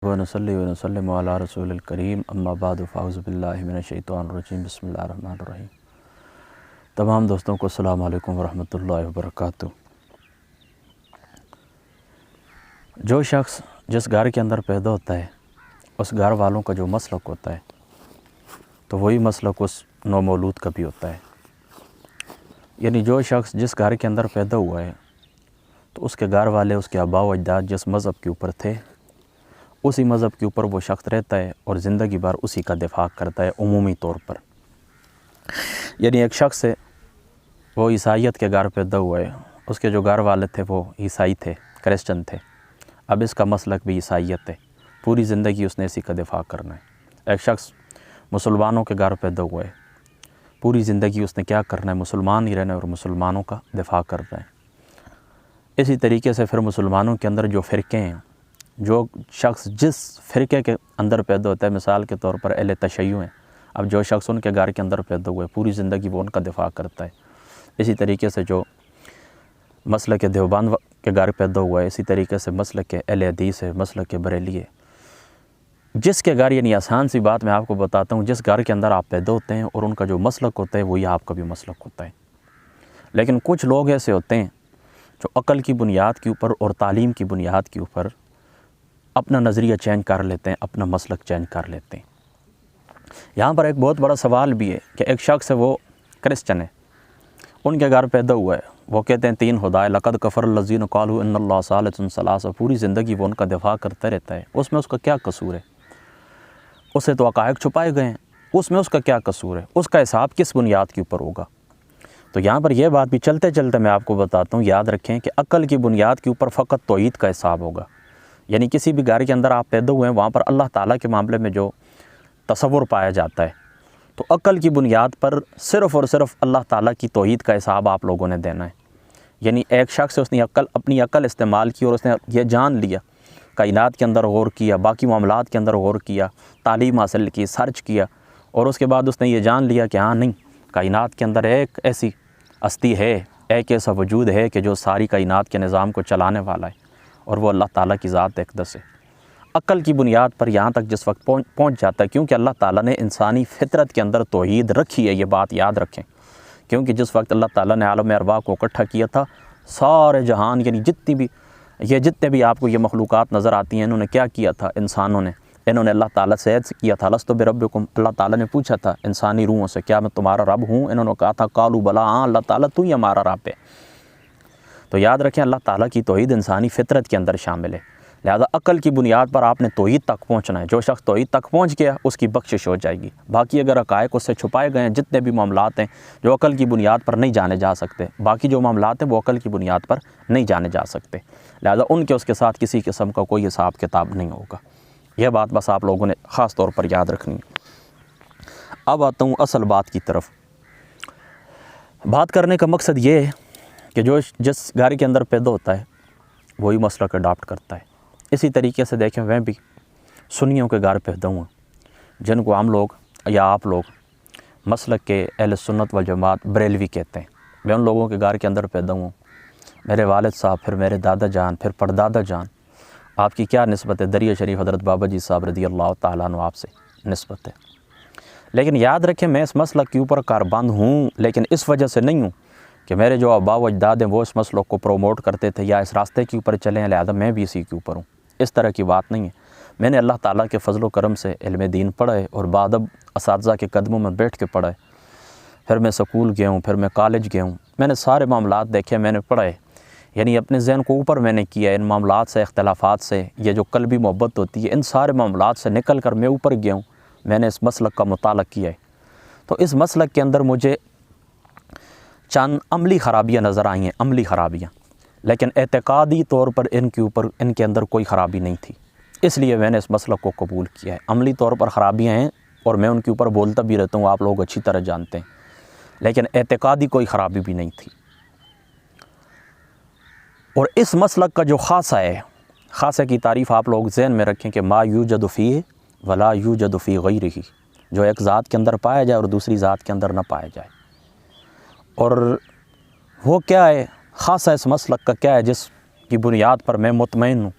ونصلی ونسلم علی رسول الکریم اما بعد فاعوذ باللہ من الشیطان الرجیم بسم اللہ الرحمن الرحیم۔ تمام دوستوں کو السلام علیکم ورحمۃ اللہ وبرکاتہ۔ جو شخص جس گھر کے اندر پیدا ہوتا ہے اس گھر والوں کا جو مسلک ہوتا ہے تو وہی مسلک اس نومولود کا بھی ہوتا ہے۔ یعنی جو شخص جس گھر کے اندر پیدا ہوا ہے تو اس کے گھر والے، اس کے آباء و اجداد جس مذہب کے اوپر تھے اسی مذہب کے اوپر وہ شخص رہتا ہے اور زندگی بھر اسی کا دفاع کرتا ہے عمومی طور پر۔ یعنی ایک شخص ہے وہ عیسائیت کے گھر پیدا ہوا ہے، اس کے جو گھر والے تھے وہ عیسائی تھے، کرسچن تھے، اب اس کا مسلک بھی عیسائیت ہے، پوری زندگی اس نے اسی کا دفاع کرنا ہے۔ ایک شخص مسلمانوں کے گھر پیدا ہوا ہے، پوری زندگی اس نے کیا کرنا ہے؟ مسلمان ہی رہنا ہے اور مسلمانوں کا دفاع کرنا ہے۔ اسی طریقے سے پھر مسلمانوں کے اندر جو فرقے ہیں، جو شخص جس فرقے کے اندر پیدا ہوتا ہے، مثال کے طور پر اہل تشیع ہیں، اب جو شخص ان کے گھر کے اندر پیدا ہوا ہے پوری زندگی وہ ان کا دفاع کرتا ہے۔ اسی طریقے سے جو مسلک دیوبند کے گھر پیدا ہوا ہے، اسی طریقے سے مسلک اہل حدیث ہے، مسلک بریلی ہے، جس کے گھر، یعنی آسان سی بات میں آپ کو بتاتا ہوں، جس گھر کے اندر آپ پیدا ہوتے ہیں اور ان کا جو مسلک ہوتا ہے وہی آپ کا بھی مسلک ہوتا ہے۔ لیکن کچھ لوگ ایسے ہوتے ہیں جو عقل کی بنیاد کے اوپر اور تعلیم کی بنیاد کے اوپر اپنا نظریہ چینج کر لیتے ہیں، اپنا مسلک چینج کر لیتے ہیں۔ یہاں پر ایک بہت بڑا سوال بھی ہے کہ ایک شخص ہے وہ کرسچن ہے، ان کے گھر پیدا ہوا ہے، وہ کہتے ہیں تین خدا ہے، لقد کفر الذین قالوا ان اللہ ثالث ثلاثہ، پوری زندگی وہ ان کا دفاع کرتا رہتا ہے۔ اس میں اس کا کیا قصور ہے؟ اسے تو حقائق چھپائے گئے ہیں، اس میں اس کا کیا قصور ہے؟ اس کا حساب کس بنیاد کے اوپر ہوگا؟ تو یہاں پر یہ بات بھی چلتے چلتے میں آپ کو بتاتا ہوں، یاد رکھیں کہ عقل کی بنیاد کے اوپر فقط توحید کا حساب ہوگا۔ یعنی کسی بھی گھر کے اندر آپ پیدا ہوئے ہیں وہاں پر اللہ تعالیٰ کے معاملے میں جو تصور پایا جاتا ہے تو عقل کی بنیاد پر صرف اور صرف اللہ تعالیٰ کی توحید کا حساب آپ لوگوں نے دینا ہے۔ یعنی ایک شخص اس نے اپنی عقل استعمال کی اور اس نے یہ جان لیا، کائنات کے اندر غور کیا، باقی معاملات کے اندر غور کیا، تعلیم حاصل کی، سرچ کیا، اور اس کے بعد اس نے یہ جان لیا کہ ہاں نہیں، کائنات کے اندر ایک ایسی ہستی ہے، ایک ایسا وجود ہے کہ جو ساری کائنات کے نظام کو چلانے والا ہے، اور وہ اللہ تعالیٰ کی ذات اقدس ہے۔ عقل کی بنیاد پر یہاں تک جس وقت پہنچ جاتا ہے، کیونکہ اللہ تعالیٰ نے انسانی فطرت کے اندر توحید رکھی ہے، یہ بات یاد رکھیں، کیونکہ جس وقت اللہ تعالیٰ نے عالم ارواح کو اکٹھا کیا تھا، سارے جہان، یعنی جتنے بھی آپ کو یہ مخلوقات نظر آتی ہیں، انہوں نے کیا کیا تھا؟ انسانوں نے، انہوں نے اللہ تعالیٰ سے عرض کیا تھا لست بربکم، اللہ تعالیٰ نے پوچھا تھا انسانی روحوں سے کیا میں تمہارا رب ہوں؟ انہوں نے کہا تھا قالوا بلا، ہاں اللہ تعالیٰ تو ہی ہمارا رب ہے۔ تو یاد رکھیں اللہ تعالیٰ کی توحید انسانی فطرت کے اندر شامل ہے، لہذا عقل کی بنیاد پر آپ نے توحید تک پہنچنا ہے۔ جو شخص توحید تک پہنچ گیا اس کی بخشش ہو جائے گی۔ باقی اگر حقائق اس سے چھپائے گئے ہیں، جتنے بھی معاملات ہیں جو عقل کی بنیاد پر نہیں جانے جا سکتے، باقی جو معاملات ہیں وہ عقل کی بنیاد پر نہیں جانے جا سکتے، لہذا ان کے اس کے ساتھ کسی قسم کا کوئی حساب کتاب نہیں ہوگا۔ یہ بات بس آپ لوگوں نے خاص طور پر یاد رکھنی ہے۔ اب آتا ہوں اصل بات کی طرف۔ بات کرنے کا مقصد یہ ہے کہ جو جس گھر کے اندر پیدا ہوتا ہے وہی مسلک اڈاپٹ کرتا ہے۔ اسی طریقے سے دیکھیں، میں بھی سنیوں کے گھر پیدا ہوں جن کو ہم لوگ یا آپ لوگ مسلک کے اہل سنت والجماعت بریلوی کہتے ہیں۔ میں ان لوگوں کے گھر کے اندر پیدا ہوں، میرے والد صاحب، پھر میرے دادا جان، پھر پردادا جان، آپ کی کیا نسبت ہے؟ دریا شریف حضرت بابا جی صاحب رضی اللہ تعالیٰ عنہ آپ سے نسبت ہے۔ لیکن یاد رکھیں میں اس مسلک کے اوپر کاربند ہوں، لیکن اس وجہ سے نہیں ہوں کہ میرے جو آباء و اجداد ہیں وہ اس مسلک کو پروموٹ کرتے تھے یا اس راستے کے اوپر چلے ہیں لہذا میں بھی اسی کے اوپر ہوں۔ اس طرح کی بات نہیں ہے۔ میں نے اللہ تعالیٰ کے فضل و کرم سے علم دین پڑھا ہے اور بادب اساتذہ کے قدموں میں بیٹھ کے پڑھا ہے، پھر میں سکول گیا ہوں، پھر میں کالج گیا ہوں، میں نے سارے معاملات دیکھے، میں نے پڑھا ہے، یعنی اپنے ذہن کو اوپر میں نے کیا ہے، ان معاملات سے، اختلافات سے، یہ جو قلبی محبت ہوتی ہے ان سارے معاملات سے نکل کر میں اوپر گیا ہوں، میں نے اس مسلک کا مطالعہ کیا ہے۔ تو اس مسلک کے اندر مجھے چند عملی خرابیاں نظر آئی ہیں، عملی خرابیاں، لیکن اعتقادی طور پر ان کے اندر کوئی خرابی نہیں تھی، اس لیے میں نے اس مسلک کو قبول کیا ہے۔ عملی طور پر خرابیاں ہیں اور میں ان کے اوپر بولتا بھی رہتا ہوں، آپ لوگ اچھی طرح جانتے ہیں، لیکن اعتقادی کوئی خرابی بھی نہیں تھی۔ اور اس مسلک کا جو خاصہ ہے، خاصہ کی تعریف آپ لوگ ذہن میں رکھیں کہ ما یوجد فیہ ولا یوجد فی غیرہ، جو ایک ذات کے اندر پایا جائے اور دوسری ذات کے اندر نہ پایا جائے۔ اور وہ کیا ہے خاصہ اس مسلک کا، کیا ہے جس کی بنیاد پر میں مطمئن ہوں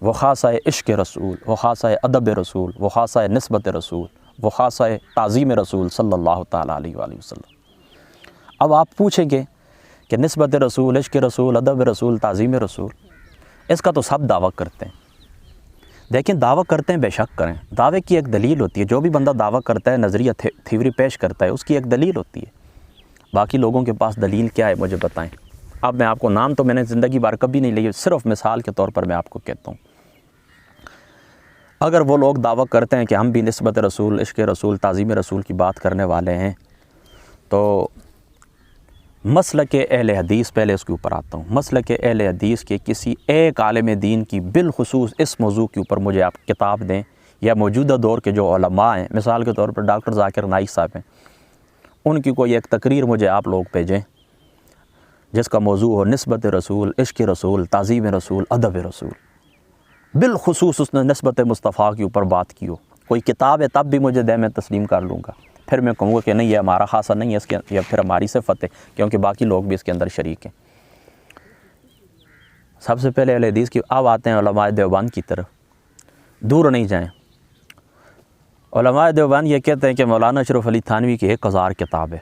وہ خاصہ عشق رسول، وہ خاصہ ادب رسول، وہ خاصہ نسبت رسول، وہ خاصہ تعظیم رسول صلی اللہ تعالیٰ علیہ وآلہ وسلم۔ اب آپ پوچھیں گے کہ نسبت رسول، عشق رسول، ادب رسول، تعظیم رسول، اس کا تو سب دعویٰ کرتے ہیں۔ دیکھیں دعویٰ کرتے ہیں بے شک کریں، دعوے کی ایک دلیل ہوتی ہے۔ جو بھی بندہ دعویٰ کرتا ہے، نظریہ تھیوری پیش کرتا ہے، اس کی ایک دلیل ہوتی ہے۔ باقی لوگوں کے پاس دلیل کیا ہے مجھے بتائیں۔ اب میں آپ کو نام تو میں نے زندگی بھر کبھی نہیں لی، صرف مثال کے طور پر میں آپ کو کہتا ہوں۔ اگر وہ لوگ دعویٰ کرتے ہیں کہ ہم بھی نسبت رسول، عشق رسول، تعظیم رسول کی بات کرنے والے ہیں، تو مسلک اہل حدیث، پہلے اس کے اوپر آتا ہوں، مسلک اہل حدیث کے کسی ایک عالم دین کی بالخصوص اس موضوع کے اوپر مجھے آپ کتاب دیں، یا موجودہ دور کے جو علماء ہیں، مثال کے طور پر ڈاکٹر ذاکر نائک صاحب ہیں، ان کی کوئی ایک تقریر مجھے آپ لوگ بھیجیں جس کا موضوع ہو نسبت رسول، عشق رسول، تعظیم رسول، ادب رسول، بالخصوص اس نے نسبت مصطفیٰ کے اوپر بات کی ہو۔ کوئی کتاب ہے تب بھی مجھے دے، میں تسلیم کر لوں گا۔ پھر میں کہوں گا کہ نہیں، یہ ہمارا خاصہ نہیں ہے، اس کے یا پھر ہماری صفت ہے، کیونکہ باقی لوگ بھی اس کے اندر شریک ہیں۔ سب سے پہلے اہل حدیث کی اب آتے ہیں علماء دیوبند کی طرف، دور نہیں جائیں۔ علماء دیوبند یہ کہتے ہیں کہ مولانا اشرف علی تھانوی کی 1000 کتاب ہے۔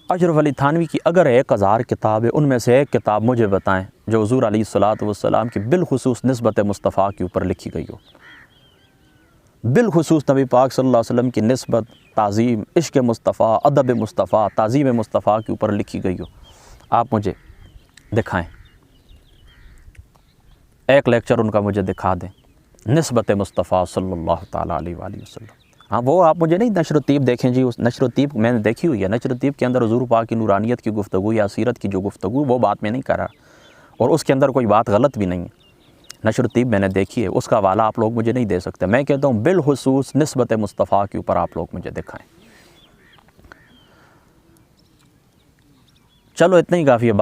اشرف علی تھانوی کی اگر 1000 کتاب ہے، ان میں سے ایک کتاب مجھے بتائیں جو حضور علیہ الصلاۃ والسلام کی بالخصوص نسبت مصطفیٰ کے اوپر لکھی گئی ہو، بالخصوص نبی پاک صلی اللہ علیہ وسلم کی نسبت، تعظیم، عشق مصطفیٰ، ادب مصطفیٰ، تعظیم مصطفیٰ کے اوپر لکھی گئی ہو، آپ مجھے دکھائیں۔ ایک لیکچر ان کا مجھے دکھا دیں، نسبت مصطفیٰ صلی اللہ تعالیٰ علیہ وآلہ وسلم۔ ہاں وہ آپ مجھے نہیں نشر و طیب دیکھیں جی، اس نشر و طیب میں نے دیکھی ہوئی ہے، نشر و طیب کے اندر حضور پاک کی نورانیت کی گفتگو یا سیرت کی جو گفتگو، وہ بات میں نہیں کر رہا، اور اس کے اندر کوئی بات غلط بھی نہیں ہے۔ نشر و طیب میں نے دیکھی ہے، اس کا حوالہ آپ لوگ مجھے نہیں دے سکتے۔ میں کہتا ہوں بالخصوص نسبت مصطفیٰ کے اوپر آپ لوگ مجھے دکھائیں۔ چلو اتنا ہی کافی ہے،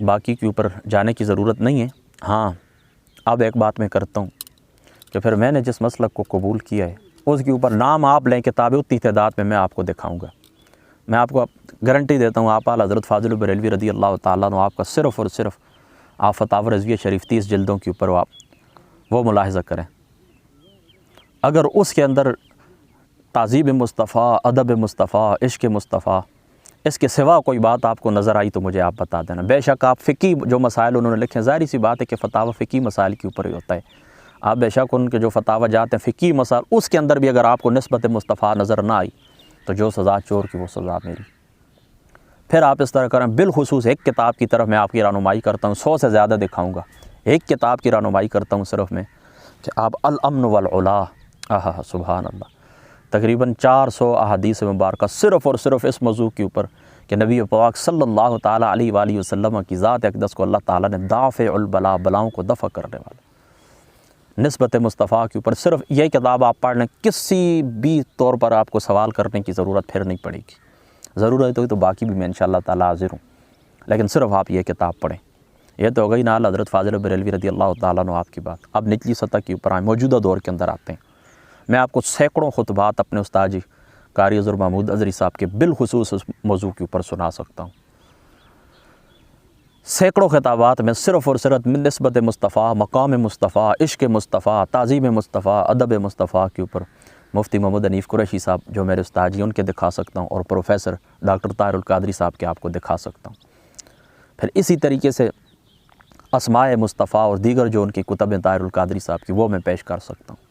باقی کے اوپر جانے کی ضرورت نہیں ہے۔ ہاں اب ایک بات میں کرتا ہوں کہ پھر میں نے جس مسلک کو قبول کیا ہے اس کے اوپر نام آپ لیں، کتابیں اتنی تعداد میں آپ کو دکھاؤں گا۔ میں آپ کو گارنٹی دیتا ہوں، آپ اعلیٰ حضرت فاضل بریلوی رضی اللہ تعالیٰ عنہ آپ کا صرف اور صرف آپ فتاوی رضویہ شریف 30 جلدوں کے اوپر آپ وہ ملاحظہ کریں، اگر اس کے اندر تعظیم مصطفیٰ، ادب مصطفیٰ، عشق مصطفیٰ، اس کے سوا کوئی بات آپ کو نظر آئی تو مجھے آپ بتا دینا۔ بے شک آپ فقہی جو مسائل انہوں نے لکھے ہیں، ظاہری سی بات ہے کہ فتاوی فقہی مسائل کے اوپر ہی ہوتا ہے، آپ بے شک ان کے جو فتاوی جاتے ہیں فقہی مسائل، اس کے اندر بھی اگر آپ کو نسبت مصطفیٰ نظر نہ آئی تو جو سزا چور کی وہ سزا میری۔ پھر آپ اس طرح کریں، بالخصوص ایک کتاب کی طرف میں آپ کی رہنمائی کرتا ہوں، 100 سے زیادہ دکھاؤں گا، ایک کتاب کی رہنمائی کرتا ہوں صرف میں، کہ آپ الامن والعلا، سبحان اللہ، تقریباً 400 احادیث مبارکہ صرف اور صرف اس موضوع کے اوپر کہ نبی پاک صلی اللہ تعالیٰ علیہ وآلہ وسلم کی ذات اقدس کو اللہ تعالیٰ نے دافع البلا، بلاؤں کو دفع کرنے والا، نسبت مصطفیٰ کے اوپر صرف یہ کتاب آپ پڑھ لیں، کسی بھی طور پر آپ کو سوال کرنے کی ضرورت پھر نہیں پڑے گی۔ ضرورت ہوئی تو باقی بھی میں انشاءاللہ تعالیٰ حاضر ہوں، لیکن صرف آپ یہ کتاب پڑھیں۔ یہ تو ہو گئی نا حضرت فاضل بریلوی رضی اللہ تعالیٰ عنہ آپ کی بات۔ اب نچلی سطح کے اوپر آئیں، موجودہ دور کے اندر آتے ہیں۔ میں آپ کو سینکڑوں خطبات اپنے استاد جی قاری اظہر محمود ازہری صاحب کے بالخصوص اس موضوع کے اوپر سنا سکتا ہوں۔ سینکڑوں خطابات میں صرف اور صرف نسبت مصطفیٰ، مقام مصطفیٰ، عشق مصطفیٰ، تعظیم مصطفیٰ، ادب مصطفیٰ کے اوپر مفتی محمد حنیف قریشی صاحب جو میرے استاد جی ان کے دکھا سکتا ہوں، اور پروفیسر ڈاکٹر طاہر القادری صاحب کے آپ کو دکھا سکتا ہوں۔ پھر اسی طریقے سے اسماء مصطفیٰ اور دیگر جو ان کی کتب طاہر القادری صاحب کی، وہ میں پیش کر سکتا ہوں۔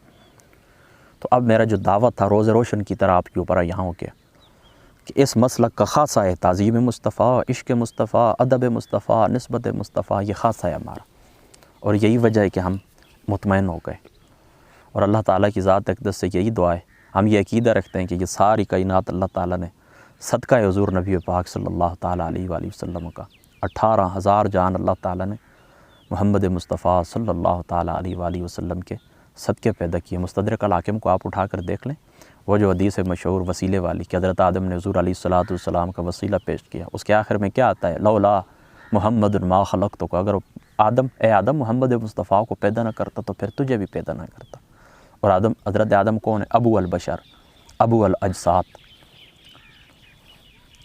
تو اب میرا جو دعوت تھا روز روشن کی طرح آپ کے اوپر یہاں ہو گیا کہ اس مسلک کا خاصہ ہے تعظیم مصطفیٰ، عشق مصطفیٰ، ادب مصطفیٰ، نسبت مصطفیٰ، یہ خاصہ ہے ہمارا، اور یہی وجہ ہے کہ ہم مطمئن ہو گئے، اور اللہ تعالیٰ کی ذات اقدس سے یہی دعا ہے، ہم یہ عقیدہ رکھتے ہیں کہ یہ ساری کائنات اللہ تعالیٰ نے صدقہ حضور نبی پاک صلی اللہ تعالیٰ علیہ وآلہ وسلم کا 18,000 جان اللہ تعالیٰ نے محمد مصطفیٰ صلی اللہ تعالیٰ علیہ وآلہ وسلم کے صدقے پیدا کیے۔ مستدرک الحاکم کو آپ اٹھا کر دیکھ لیں، وہ جو حدیث مشہور وسیلے والی کہ حضرت آدم نے حضور علیہ الصلاۃ والسلام کا وسیلہ پیش کیا، اس کے آخر میں کیا آتا ہے؟ لولا محمد ما خلقتک، اگر اے آدم محمد مصطفیٰ کو پیدا نہ کرتا تو پھر تجھے بھی پیدا نہ کرتا۔ اور حضرت آدم کون ہے؟ ابو البشر، ابو الاجساد۔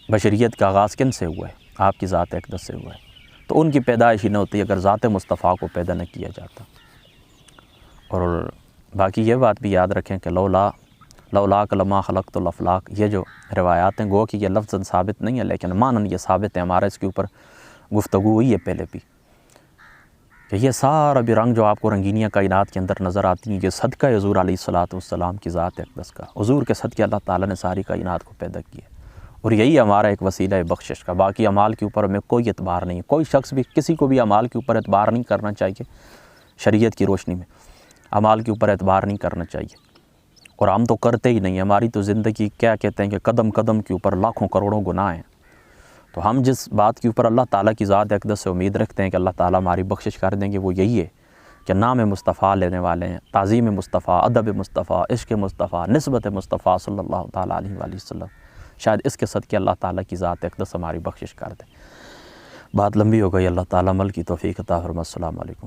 بشریت کا آغاز کن سے ہوا ہے؟ آپ کی ذات اقدس سے ہوا ہے، تو ان کی پیدائش ہی نہ ہوتی اگر ذات مصطفیٰ کو پیدا نہ کیا جاتا۔ اور باقی یہ بات بھی یاد رکھیں کہ لولاک لما خلقت الافلاق، یہ جو روایات ہیں گو کہ یہ لفظ ثابت نہیں ہے لیکن معنی یہ ثابت ہے، ہمارا اس کے اوپر گفتگو ہوئی ہے پہلے بھی، کہ یہ سارا بھی رنگ جو آپ کو رنگینیاں کائنات کے اندر نظر آتی ہیں، یہ صدقہ حضور علیہ الصلاۃ والسلام کی ذات اقدس کا، حضور کے صدقے اللہ تعالیٰ نے ساری کائنات کو پیدا کیا، اور یہی ہمارا ایک وسیلہ بخشش کا۔ باقی اعمال کے اوپر ہمیں کوئی اعتبار نہیں ہے، کوئی شخص بھی کسی کو بھی اعمال کے اوپر اعتبار نہیں کرنا چاہیے، شریعت کی روشنی میں اعمال کے اوپر اعتبار نہیں کرنا چاہیے، اور ہم تو کرتے ہی نہیں، ہماری تو زندگی کیا کہتے ہیں کہ قدم قدم کے اوپر لاکھوں کروڑوں گناہ ہیں، تو ہم جس بات کے اوپر اللہ تعالیٰ کی ذات اقدس سے امید رکھتے ہیں کہ اللہ تعالیٰ ہماری بخشش کر دیں گے، وہ یہی ہے کہ نام مصطفیٰ لینے والے ہیں، تعظیم مصطفیٰ، ادب مصطفیٰ، عشق مصطفیٰ، نسبت مصطفیٰ صلی اللہ تعالیٰ علیہ وآلہ وسلم، شاید اس کے صدقے اللہ تعالیٰ کی ذات اقدس ہماری بخشش کر دیں۔ بات لمبی ہو گئی، اللہ تعالیٰ عمل کی توفیق عطا فرمائے۔ السلام علیکم۔